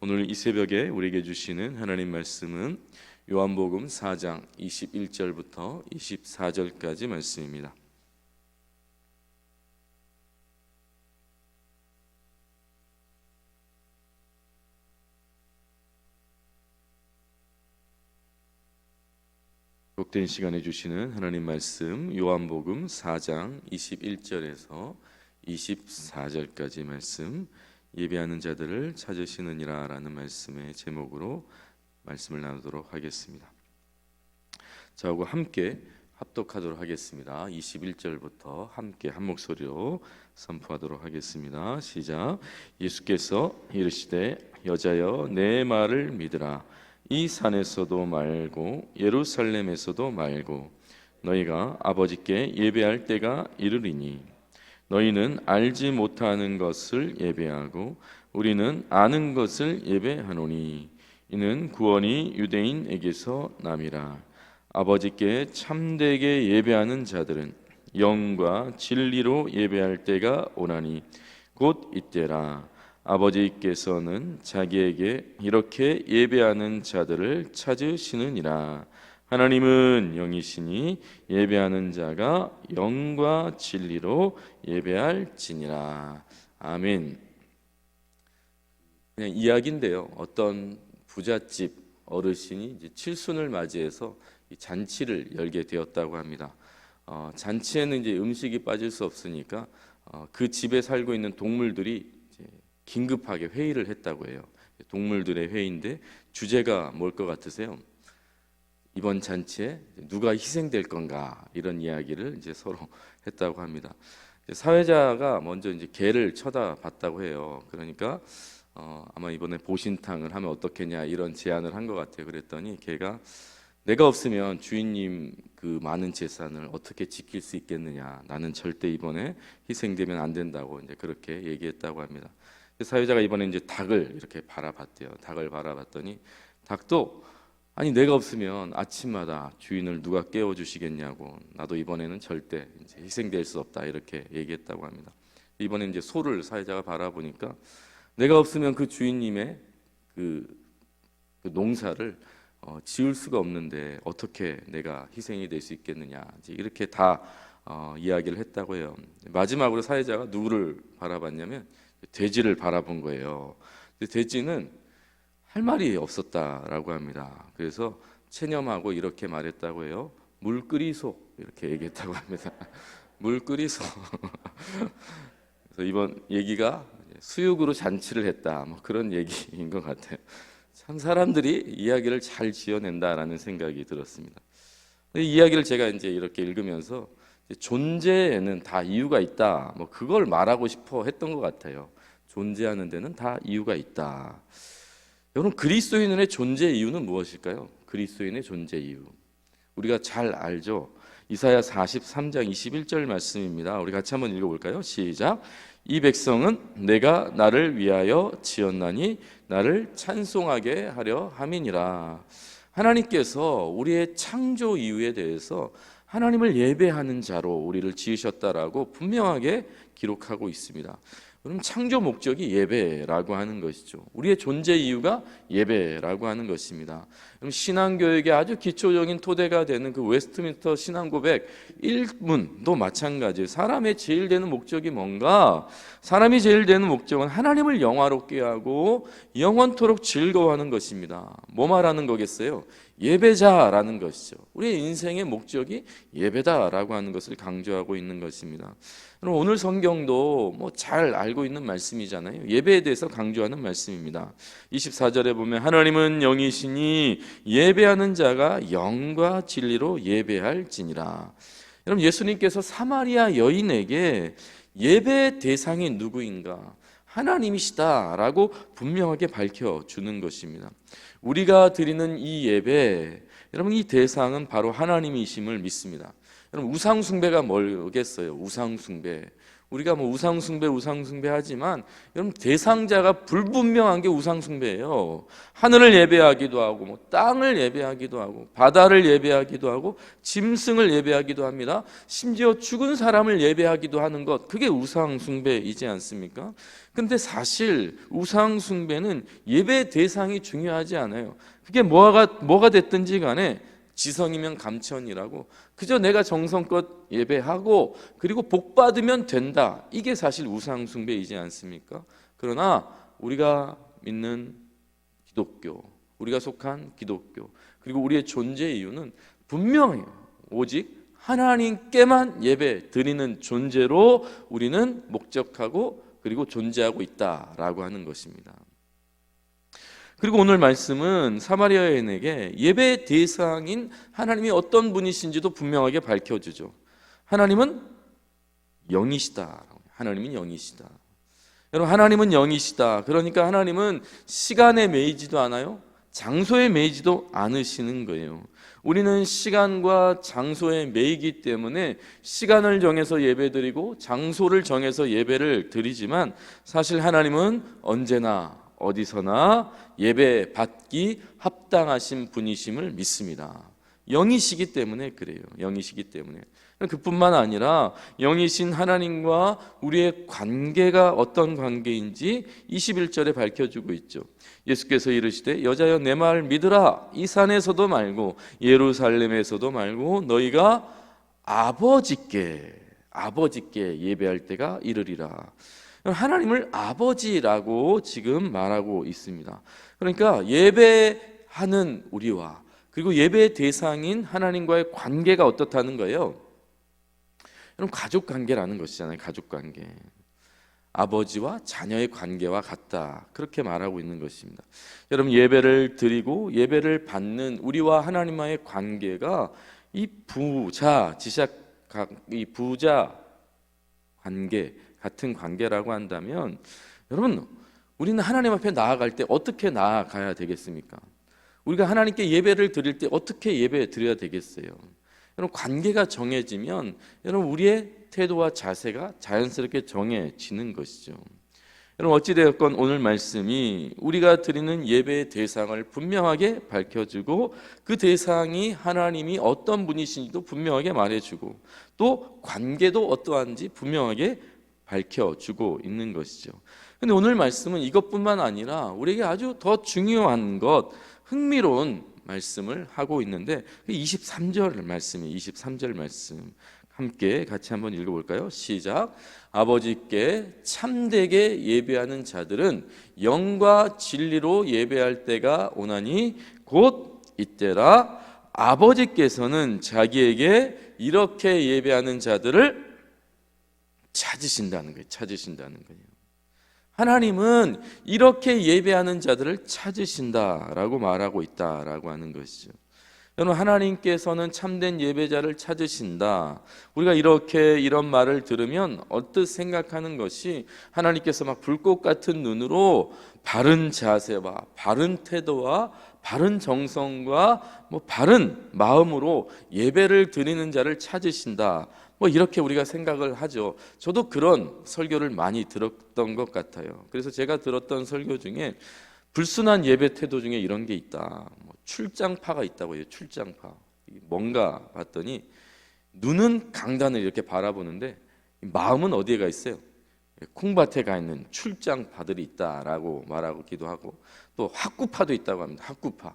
오늘 이 새벽에 우리에게 주시는 하나님 말씀은 요한복음 4장 21절부터 24절까지 말씀입니다. 복된 시간에 주시는 하나님 말씀 요한복음 4장 21절에서 24절까지 말씀, 예배하는 자들을 찾으시느니라 라는 말씀의 제목으로 말씀을 나누도록 하겠습니다. 저하고 함께 합독하도록 하겠습니다. 21절부터 함께 한 목소리로 선포하도록 하겠습니다. 시작. 예수께서 이르시되 여자여 내 말을 믿으라. 이 산에서도 말고 예루살렘에서도 말고 너희가 아버지께 예배할 때가 이르리니 너희는 알지 못하는 것을 예배하고 우리는 아는 것을 예배하노니 이는 구원이 유대인에게서 남이라. 아버지께 참되게 예배하는 자들은 영과 진리로 예배할 때가 오나니 곧 이때라. 아버지께서는 자기에게 이렇게 예배하는 자들을 찾으시느니라. 하나님은 영이시니 예배하는 자가 영과 진리로 예배할지니라. 아멘. 그냥 이야기인데요. 어떤 부잣집 어르신이 이제 칠순을 맞이해서 이 잔치를 열게 되었다고 합니다. 잔치에는 이제 음식이 빠질 수 없으니까 그 집에 살고 있는 동물들이 긴급하게 회의를 했다고 해요. 동물들의 회의인데 주제가 뭘 것 같으세요? 이번 잔치에 누가 희생될 건가, 이런 이야기를 이제 서로 했다고 합니다. 사회자가 먼저 이제 개를 쳐다봤다고 해요. 그러니까 아마 이번에 보신탕을 하면 어떻겠냐 이런 제안을 한 것 같아요. 그랬더니 개가 내가 없으면 주인님 그 많은 재산을 어떻게 지킬 수 있겠느냐, 나는 절대 이번에 희생되면 안 된다고 이제 그렇게 얘기했다고 합니다. 사회자가 이번에 이제 닭을 이렇게 바라봤대요. 닭을 바라봤더니 닭도 아니 내가 없으면 아침마다 주인을 누가 깨워주시겠냐고, 나도 이번에는 절대 이제 희생될 수 없다 이렇게 얘기했다고 합니다. 이번에 이제 소를 사회자가 바라보니까 내가 없으면 그 주인님의 그 농사를 지을 수가 없는데 어떻게 내가 희생이 될 수 있겠느냐, 이제 이렇게 다 이야기를 했다고 해요. 마지막으로 사회자가 누구를 바라봤냐면 돼지를 바라본 거예요. 근데 돼지는 할 말이 없었다라고 합니다. 그래서 체념하고 이렇게 말했다고 해요. 물끓이소, 이렇게 얘기했다고 합니다. 물끓이소. 그래서 이번 얘기가 수육으로 잔치를 했다, 뭐 그런 얘기인 것 같아요. 참 사람들이 이야기를 잘 지어낸다라는 생각이 들었습니다. 이 이야기를 제가 이제 이렇게 읽으면서 존재에는 다 이유가 있다, 뭐 그걸 말하고 싶어 했던 것 같아요. 존재하는 데는 다 이유가 있다. 여러분, 그리스도인의 존재 이유는 무엇일까요? 그리스도인의 존재 이유 우리가 잘 알죠. 이사야 43장 21절 말씀입니다. 우리 같이 한번 읽어볼까요? 시작. 이 백성은 내가 나를 위하여 지었나니 나를 찬송하게 하려 함이니라. 하나님께서 우리의 창조 이유에 대해서 하나님을 예배하는 자로 우리를 지으셨다라고 분명하게 기록하고 있습니다. 그럼 창조 목적이 예배라고 하는 것이죠. 우리의 존재 이유가 예배라고 하는 것입니다. 그럼 신앙교육의 아주 기초적인 토대가 되는 그 웨스트민스터 신앙고백 1문도 마찬가지예요. 사람의 제일 되는 목적이 뭔가? 사람이 제일 되는 목적은 하나님을 영화롭게 하고 영원토록 즐거워하는 것입니다. 뭐 말하는 거겠어요? 예배자라는 것이죠. 우리의 인생의 목적이 예배다라고 하는 것을 강조하고 있는 것입니다. 오늘 성경도 뭐 잘 알고 있는 말씀이잖아요. 예배에 대해서 강조하는 말씀입니다. 24절에 보면 하나님은 영이시니 예배하는 자가 영과 진리로 예배할지니라. 여러분, 예수님께서 사마리아 여인에게 예배의 대상이 누구인가? 하나님이시다라고 분명하게 밝혀주는 것입니다. 우리가 드리는 이 예배, 여러분, 이 대상은 바로 하나님이심을 믿습니다. 여러분, 우상숭배가 뭐겠어요? 우상숭배. 우리가 뭐 우상숭배 하지만 여러분 대상자가 불분명한 게 우상숭배예요. 하늘을 예배하기도 하고 뭐 땅을 예배하기도 하고 바다를 예배하기도 하고 짐승을 예배하기도 합니다. 심지어 죽은 사람을 예배하기도 하는 것, 그게 우상숭배이지 않습니까? 근데 사실 우상숭배는 예배 대상이 중요하지 않아요. 그게 뭐가 됐든지 간에 지성이면 감천이라고, 그저 내가 정성껏 예배하고 그리고 복 받으면 된다, 이게 사실 우상숭배이지 않습니까? 그러나 우리가 믿는 기독교, 우리가 속한 기독교, 그리고 우리의 존재 이유는 분명해요. 오직 하나님께만 예배 드리는 존재로 우리는 목적하고 그리고 존재하고 있다라고 하는 것입니다. 그리고 오늘 말씀은 사마리아 여인에게 예배 대상인 하나님이 어떤 분이신지도 분명하게 밝혀주죠. 하나님은 영이시다. 하나님은 영이시다. 여러분, 하나님은 영이시다. 그러니까 하나님은 시간에 매이지도 않아요. 장소에 매이지도 않으시는 거예요. 우리는 시간과 장소에 매이기 때문에 시간을 정해서 예배드리고 장소를 정해서 예배를 드리지만 사실 하나님은 언제나 어디서나 예배 받기 합당하신 분이심을 믿습니다. 영이시기 때문에 그래요. 영이시기 때문에. 그뿐만 아니라 영이신 하나님과 우리의 관계가 어떤 관계인지 21절에 밝혀주고 있죠. 예수께서 이르시되 여자여 내 말 믿으라. 이 산에서도 말고 예루살렘에서도 말고 너희가 아버지께 예배할 때가 이르리라. 하나님을 아버지라고 지금 말하고 있습니다. 그러니까 예배하는 우리와 그리고 예배 대상인 하나님과의 관계가 어떻다는 거예요? 여러분, 가족 관계라는 것이잖아요. 가족 관계. 아버지와 자녀의 관계와 같다, 그렇게 말하고 있는 것입니다. 여러분, 예배를 드리고 예배를 받는 우리와 하나님과의 관계가 이 부자 관계 같은 관계라고 한다면, 여러분, 우리는 하나님 앞에 나아갈 때 어떻게 나아가야 되겠습니까? 우리가 하나님께 예배를 드릴 때 어떻게 예배 드려야 되겠어요? 여러분, 관계가 정해지면 여러분 우리의 태도와 자세가 자연스럽게 정해지는 것이죠. 여러분, 어찌되었건 오늘 말씀이 우리가 드리는 예배의 대상을 분명하게 밝혀주고 그 대상이 하나님이 어떤 분이신지도 분명하게 말해주고 또 관계도 어떠한지 분명하게 밝혀주고 있는 것이죠. 근데 오늘 말씀은 이것뿐만 아니라 우리에게 아주 더 중요한 것, 흥미로운 말씀을 하고 있는데 23절 말씀이에요. 23절 말씀 함께 같이 한번 읽어볼까요? 시작. 아버지께 참되게 예배하는 자들은 영과 진리로 예배할 때가 오나니 곧 이때라. 아버지께서는 자기에게 이렇게 예배하는 자들을 찾으신다는 거예요. 하나님은 이렇게 예배하는 자들을 찾으신다라고 말하고 있다라고 하는 것이죠. 여러분, 하나님께서는 참된 예배자를 찾으신다. 우리가 이런 말을 들으면 언뜻 생각하는 것이 하나님께서 막 불꽃 같은 눈으로 바른 자세와 바른 태도와 바른 정성과 바른 마음으로 예배를 드리는 자를 찾으신다, 이렇게 우리가 생각을 하죠. 저도 그런 설교를 많이 들었던 것 같아요. 그래서 제가 들었던 설교 중에 불순한 예배 태도 중에 이런 게 있다. 출장파가 있다고 해요. 출장파. 뭔가 봤더니 눈은 강단을 이렇게 바라보는데 마음은 어디에 가 있어요? 콩밭에 가 있는 출장파들이 있다라고 말하기도 하고, 또 학구파도 있다고 합니다. 학구파.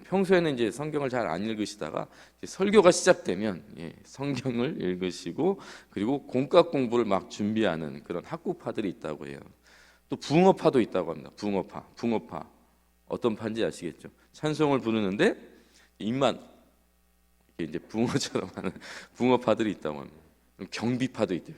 평소에는 이제 성경을 잘 안 읽으시다가 설교가 시작되면 성경을 읽으시고 그리고 공과 공부를 막 준비하는 그런 학구파들이 있다고 해요. 또 붕어파도 있다고 합니다. 붕어파. 어떤 파인지 아시겠죠? 찬송을 부르는데 입만 이제 붕어처럼 하는 붕어파들이 있다고 합니다. 경비파도 있대요.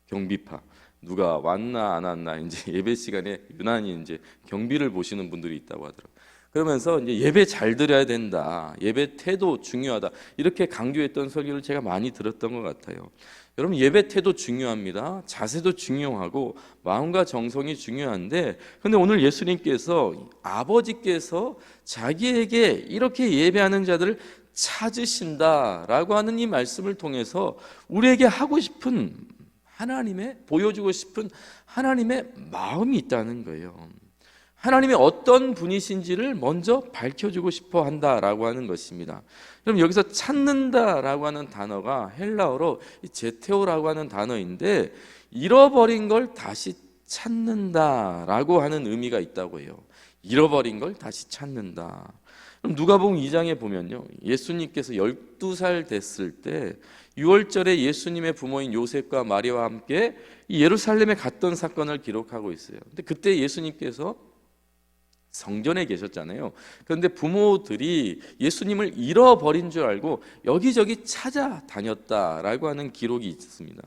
경비파. 누가 왔나 안 왔나 이제 예배 시간에 유난히 이제 경비를 보시는 분들이 있다고 하더라고요. 그러면서 이제 예배 잘 드려야 된다, 예배 태도 중요하다, 이렇게 강조했던 설교를 제가 많이 들었던 것 같아요. 여러분, 예배 태도 중요합니다. 자세도 중요하고 마음과 정성이 중요한데, 근데 오늘 예수님께서 아버지께서 자기에게 이렇게 예배하는 자들을 찾으신다라고 하는 이 말씀을 통해서 우리에게 하고 싶은 보여주고 싶은 하나님의 마음이 있다는 거예요. 하나님이 어떤 분이신지를 먼저 밝혀주고 싶어 한다라고 하는 것입니다. 그럼 여기서 찾는다라고 하는 단어가 헬라어로 제테오라고 하는 단어인데, 잃어버린 걸 다시 찾는다라고 하는 의미가 있다고 해요. 잃어버린 걸 다시 찾는다. 그럼 누가복음 2장에 보면요, 예수님께서 12살 됐을 때 유월절에 예수님의 부모인 요셉과 마리아와 함께 예루살렘에 갔던 사건을 기록하고 있어요. 근데 그때 예수님께서 성전에 계셨잖아요. 그런데 부모들이 예수님을 잃어버린 줄 알고 여기저기 찾아다녔다라고 하는 기록이 있습니다.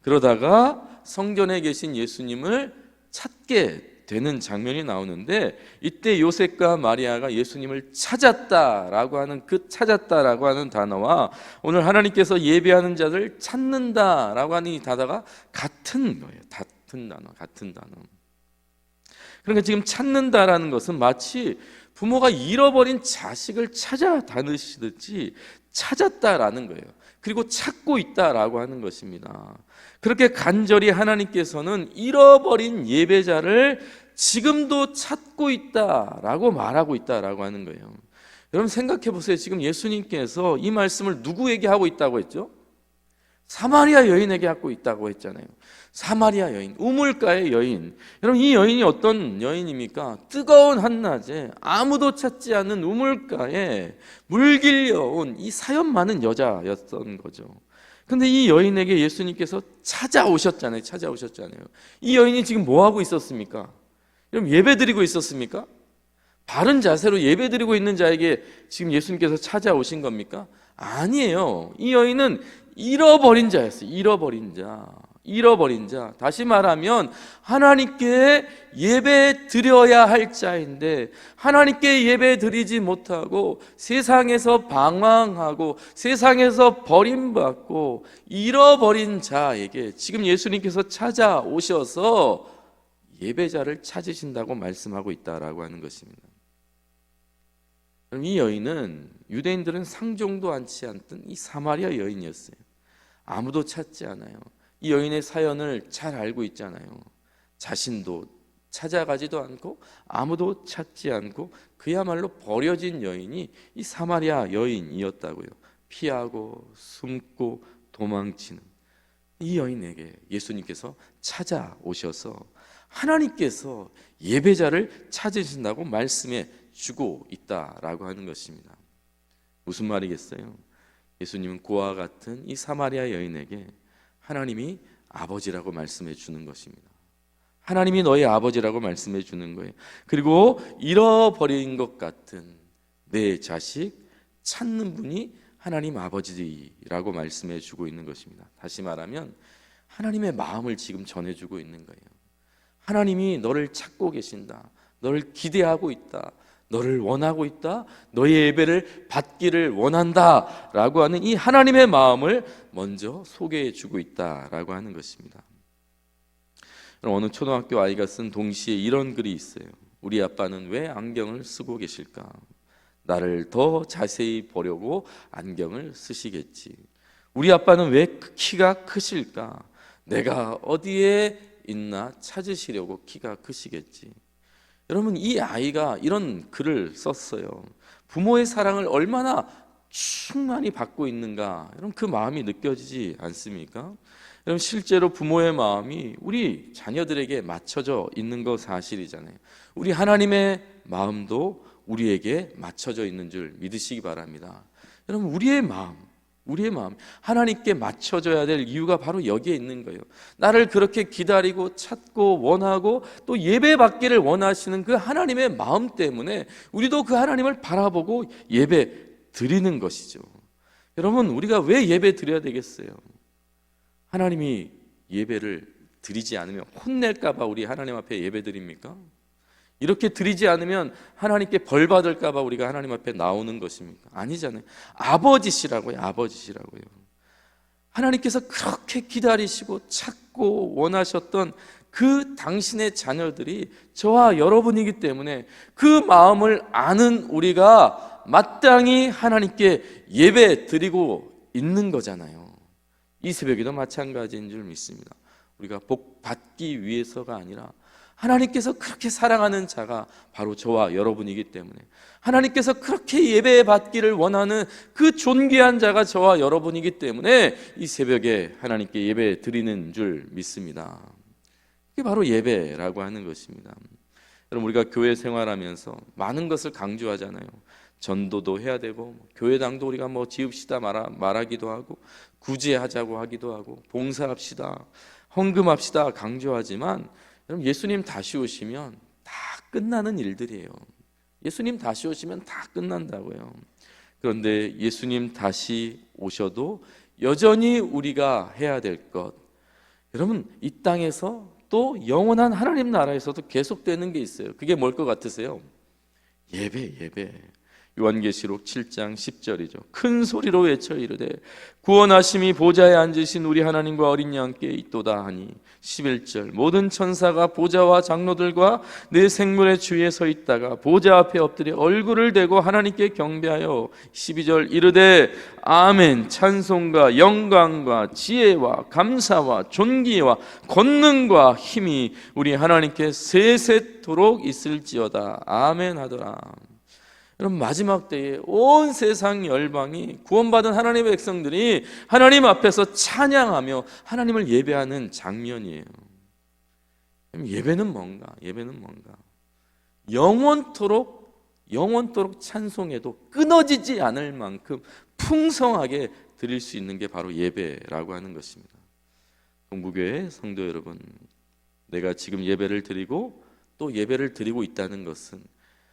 그러다가 성전에 계신 예수님을 찾게 되는 장면이 나오는데, 이때 요셉과 마리아가 예수님을 찾았다라고 하는 그 찾았다라고 하는 단어와 오늘 하나님께서 예배하는 자들 찾는다라고 하는 이 단어가 같은 거예요. 같은 단어. 그러니까 지금 찾는다라는 것은 마치 부모가 잃어버린 자식을 찾아다니시듯이 찾았다라는 거예요. 그리고 찾고 있다라고 하는 것입니다. 그렇게 간절히 하나님께서는 잃어버린 예배자를 지금도 찾고 있다라고 말하고 있다라고 하는 거예요. 여러분 생각해 보세요. 지금 예수님께서 이 말씀을 누구에게 하고 있다고 했죠? 사마리아 여인에게 하고 있다고 했잖아요. 사마리아 여인, 우물가의 여인. 여러분 이 여인이 어떤 여인입니까? 뜨거운 한낮에 아무도 찾지 않는 우물가에 물 길려온 이 사연 많은 여자였던 거죠. 근데 이 여인에게 예수님께서 찾아오셨잖아요. 이 여인이 지금 뭐 하고 있었습니까? 여러분 예배 드리고 있었습니까? 바른 자세로 예배 드리고 있는 자에게 지금 예수님께서 찾아오신 겁니까? 아니에요. 이 여인은 잃어버린 자였어요. 잃어버린 자. 다시 말하면 하나님께 예배 드려야 할 자인데 하나님께 예배 드리지 못하고 세상에서 방황하고 세상에서 버림받고 잃어버린 자에게 지금 예수님께서 찾아오셔서 예배자를 찾으신다고 말씀하고 있다라고 하는 것입니다. 그럼 이 여인은 유대인들은 상종도 않지 않던 이 사마리아 여인이었어요. 아무도 찾지 않아요. 이 여인의 사연을 잘 알고 있잖아요. 자신도 찾아가지도 않고 아무도 찾지 않고 그야말로 버려진 여인이 이 사마리아 여인이었다고요. 피하고 숨고 도망치는 이 여인에게 예수님께서 찾아오셔서 하나님께서 예배자를 찾으신다고 말씀해 주고 있다라고 하는 것입니다. 무슨 말이겠어요? 예수님은 그와 같은 이 사마리아 여인에게 하나님이 아버지라고 말씀해 주는 것입니다. 하나님이 너의 아버지라고 말씀해 주는 거예요. 그리고 잃어버린 것 같은 내 자식 찾는 분이 하나님 아버지라고 말씀해 주고 있는 것입니다. 다시 말하면 하나님의 마음을 지금 전해주고 있는 거예요. 하나님이 너를 찾고 계신다. 너를 기대하고 있다. 너를 원하고 있다. 너의 예배를 받기를 원한다 라고 하는 이 하나님의 마음을 먼저 소개해 주고 있다라고 하는 것입니다. 어느 초등학교 아이가 쓴 동시에 이런 글이 있어요. 우리 아빠는 왜 안경을 쓰고 계실까? 나를 더 자세히 보려고 안경을 쓰시겠지. 우리 아빠는 왜 키가 크실까? 내가 어디에 있나 찾으시려고 키가 크시겠지. 여러분 이 아이가 이런 글을 썼어요. 부모의 사랑을 얼마나 충만히 받고 있는가, 여러분 그 마음이 느껴지지 않습니까? 여러분 실제로 부모의 마음이 우리 자녀들에게 맞춰져 있는 거 사실이잖아요. 우리 하나님의 마음도 우리에게 맞춰져 있는 줄 믿으시기 바랍니다. 여러분 우리의 마음 하나님께 맞춰져야 될 이유가 바로 여기에 있는 거예요. 나를 그렇게 기다리고 찾고 원하고 또 예배받기를 원하시는 그 하나님의 마음 때문에 우리도 그 하나님을 바라보고 예배 드리는 것이죠. 여러분 우리가 왜 예배 드려야 되겠어요? 하나님이 예배를 드리지 않으면 혼낼까 봐 우리 하나님 앞에 예배 드립니까? 이렇게 드리지 않으면 하나님께 벌 받을까 봐 우리가 하나님 앞에 나오는 것입니까? 아니잖아요. 아버지시라고요. 하나님께서 그렇게 기다리시고 찾고 원하셨던 그 당신의 자녀들이 저와 여러분이기 때문에 그 마음을 아는 우리가 마땅히 하나님께 예배 드리고 있는 거잖아요. 이 새벽에도 마찬가지인 줄 믿습니다. 우리가 복 받기 위해서가 아니라 하나님께서 그렇게 사랑하는 자가 바로 저와 여러분이기 때문에, 하나님께서 그렇게 예배 받기를 원하는 그 존귀한 자가 저와 여러분이기 때문에 이 새벽에 하나님께 예배 드리는 줄 믿습니다. 이게 바로 예배라고 하는 것입니다. 여러분, 우리가 교회 생활하면서 많은 것을 강조하잖아요. 전도도 해야 되고, 교회당도 우리가 지읍시다 말하기도 하고, 구제하자고 하기도 하고, 봉사합시다, 헌금합시다 강조하지만, 여러분, 예수님 다시 오시면 다 끝나는 일들이에요. 예수님 다시 오시면 다 끝난다고요. 그런데 예수님 다시 오셔도 여전히 우리가 해야 될 것, 여러분, 이 땅에서 또 영원한 하나님 나라에서도 계속되는 게 있어요. 그게 뭘 것 같으세요? 예배. 요한계시록 7장 10절이죠. 큰 소리로 외쳐 이르되 구원하심이 보좌에 앉으신 우리 하나님과 어린 양께 있도다 하니, 11절 모든 천사가 보좌와 장로들과 내 생물의 주위에 서 있다가 보좌 앞에 엎드려 얼굴을 대고 하나님께 경배하여, 12절 이르되 아멘, 찬송과 영광과 지혜와 감사와 존귀와 권능과 힘이 우리 하나님께 세세토록 있을지어다. 아멘 하더라. 여러분, 마지막 때에 온 세상 열방이, 구원받은 하나님의 백성들이 하나님 앞에서 찬양하며 하나님을 예배하는 장면이에요. 예배는 뭔가? 영원토록 찬송해도 끊어지지 않을 만큼 풍성하게 드릴 수 있는 게 바로 예배라고 하는 것입니다. 동부교회 성도 여러분, 내가 지금 예배를 드리고 또 예배를 드리고 있다는 것은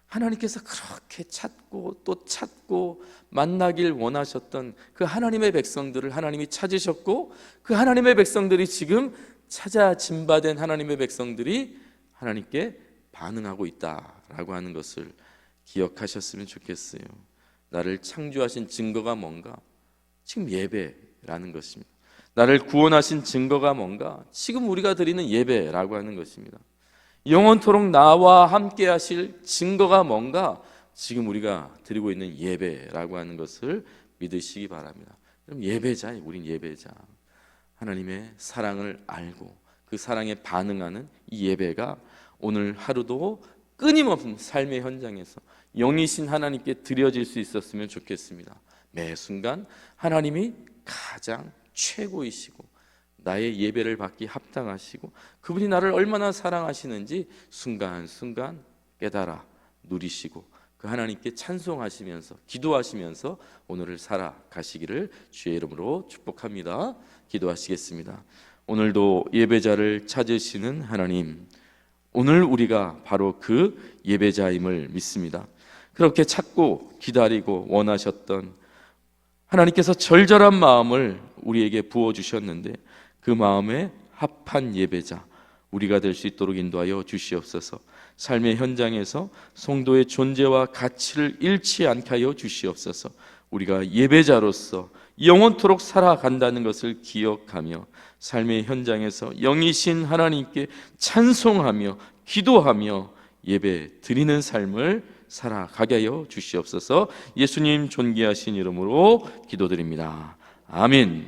하나님께서 그렇게 찾고 또 찾고 만나길 원하셨던 그 하나님의 백성들을 하나님이 찾으셨고, 그 하나님의 백성들이 지금 찾아 짐바된 하나님의 백성들이 하나님께 반응하고 있다라고 하는 것을 기억하셨으면 좋겠어요. 나를 창조하신 증거가 뭔가? 지금 예배라는 것입니다. 나를 구원하신 증거가 뭔가? 지금 우리가 드리는 예배라고 하는 것입니다. 영원토록 나와 함께 하실 증거가 뭔가? 지금 우리가 드리고 있는 예배라고 하는 것을 믿으시기 바랍니다. 그럼 예배자, 우린 예배자. 하나님의 사랑을 알고 그 사랑에 반응하는 이 예배가 오늘 하루도 끊임없는 삶의 현장에서 영이신 하나님께 드려질 수 있었으면 좋겠습니다. 매 순간 하나님이 가장 최고이시고 나의 예배를 받기 합당하시고 그분이 나를 얼마나 사랑하시는지 순간순간 깨달아 누리시고 그 하나님께 찬송하시면서 기도하시면서 오늘을 살아가시기를 주의 이름으로 축복합니다. 기도하시겠습니다. 오늘도 예배자를 찾으시는 하나님, 오늘 우리가 바로 그 예배자임을 믿습니다. 그렇게 찾고 기다리고 원하셨던 하나님께서 절절한 마음을 우리에게 부어주셨는데 그 마음에 합한 예배자 우리가 될 수 있도록 인도하여 주시옵소서. 삶의 현장에서 성도의 존재와 가치를 잃지 않게 하여 주시옵소서. 우리가 예배자로서 영원토록 살아간다는 것을 기억하며 삶의 현장에서 영이신 하나님께 찬송하며 기도하며 예배 드리는 삶을 살아가게 하여 주시옵소서. 예수님 존귀하신 이름으로 기도드립니다. 아멘.